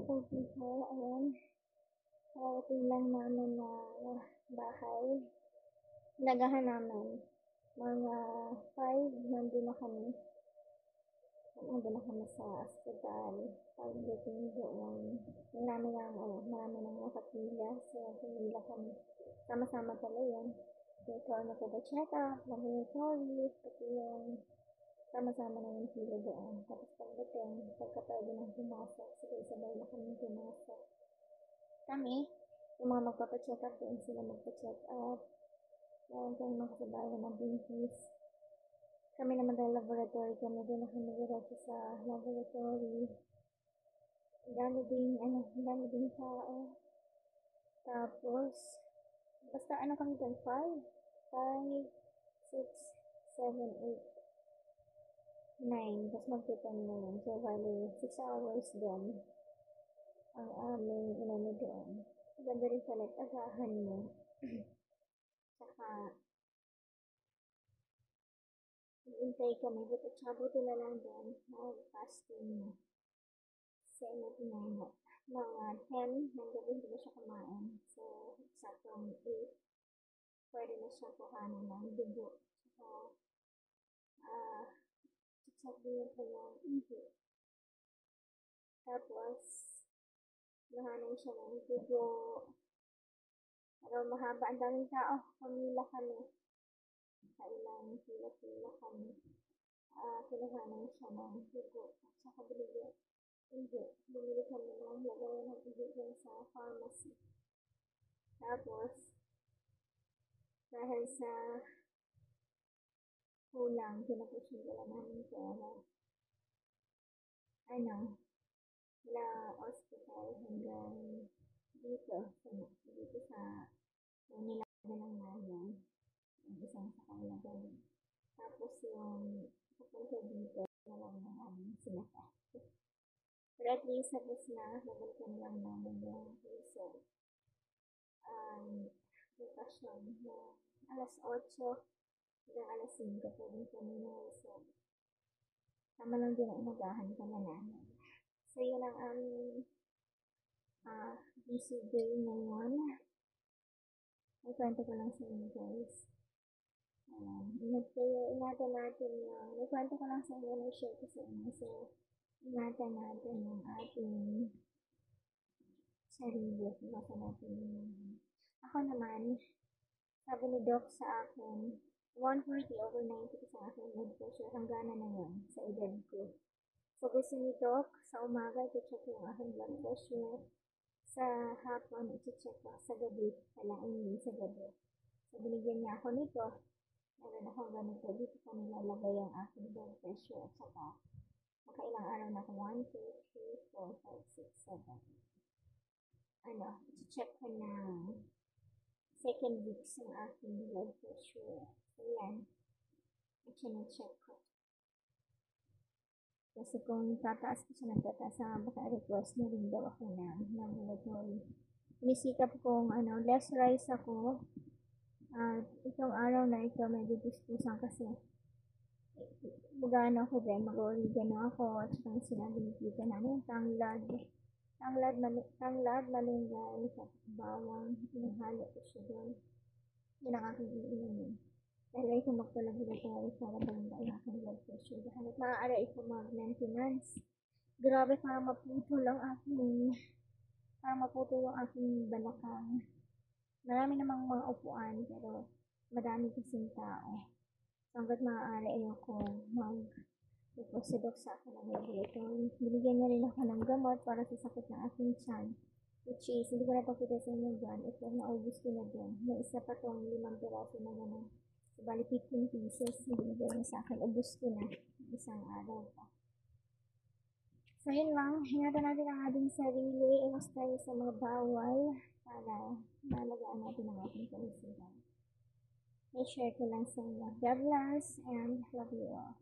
dito, ayan. Karating lang namin na bahay. Nagahan namin. Mga 5, nandun na kami. Nandun na kami sa hospital. Pagdating doon, marami nang nakapila. So, pumila kami. Sama-sama pala yun. So, ito na po check up, laboratory, pati yung sama-sama na yung pila doon. Tapos pagdating, pagkapag nang pumasok, sabay-sabay na kami pumasok. Kami, yung mga magpapacheck up doon sila magpa-check up. Meron kayong makasabayan ng buntis. Kami naman dahil laboratory kami, doon na kami diretso sa laboratory. Dami din tao. Tapos, basta kami doon, 5, 6, 7, 8, 9. Tapos magpitan na yun. So, bali, 6 hours doon ang aming inano doon. Maganda rin pala agahan mo. Tsaka, hintay kami. Buti na lang doon. Mag-fasting na. Sa inatinay mga 10 ng gabi hindi na siya kumain. So, sa 8, pwede na siya kuhanin ng dugo. Tsaka, check din yung kanyang ihi. Tapos, nahanin siya ng dugo. Pero mahaba, ang daming tao. Pamila kami. Sa ilang pila-pila kami. Kinuhanan siya ng dugo. At saka bumili kami ng lagayan ng ihi dyan sa pharmacy. Tapos, dahil sa kulang, pinapusin ko lang namin pera. Mula hospital hanggang dito sa nilagyan ng namin. Yung isang sa kanilagay. Tapos yung papunta dito na lang ng aming sinaka. Pero at least tapos na, nabalikan lang namin yung result. Bukas na alas 8 hanggang alas 5 pwedeng kami ng result. Tama lang din ang inagahan ka na namin. So, yun ang aming busy day ngayon. May kwento ko lang sa inyo guys. Ingatan natin yung, may kwento ko lang sa inyo na share ko sa inyo. So, ingatan natin yung ating sarili. Ingatan natin yung ako naman, sabi ni Doc sa akin, 140/90 sa aking blood pressure. Hanggang na yun sa edad ko. So, gusto ni Doc, sa umaga, i-check yung aking blood pressure. Sa hapon, i-check ko sa gabi. Kailangan sa gabi. So, binigyan niya ako nito. Meron akong ganito. Dito ko nilalagay ang aking blood pressure. At saka, makailang araw na ako. 1, 2, 3, 4, 5, 6, 7. I-check ko na second weeks ng aking blood pressure. So, yan. I-check ko. Kasi kung tataas ko siya ng tataas, baka request na rin daw ako ng laboratory. Inisikap kong less rice ako. Itong araw na ito, medyo dispusan kasi mag-ano ako din, mag-oregano ako. At saka sinabi ni Tita namin, tanglad, malunggay, bawang, hinahalo ko siya doon. Yun ang aking iinumin. Dahil ay ko magpalaboratory para banda ang aking blood pressure. Dahil maaari ko mag-maintenance. Grabe, parang maputol yung aking balakang. Marami namang mga upuan, pero madami kasing tao. So, hanggat maaari ayoko mag-reposidok sa akin ng laboratory. Binigyan niya rin ako ng gamot para sa sakit ng aking tiyan. Which is, hindi ko napakita sa inyo dyan. Ito, naubos ko na dyan. May isa pa tong 5 piraso na gano'n. So, bali 15 pieces. Binigyan niya sa akin. Ubos ko na. Isang araw pa. So, yun lang. Ingatan natin ang ating sarili. Iwas tayo sa mga bawal para malagaan natin ang ating kalusugan. I-share ko lang sa inyo. God bless and love you all.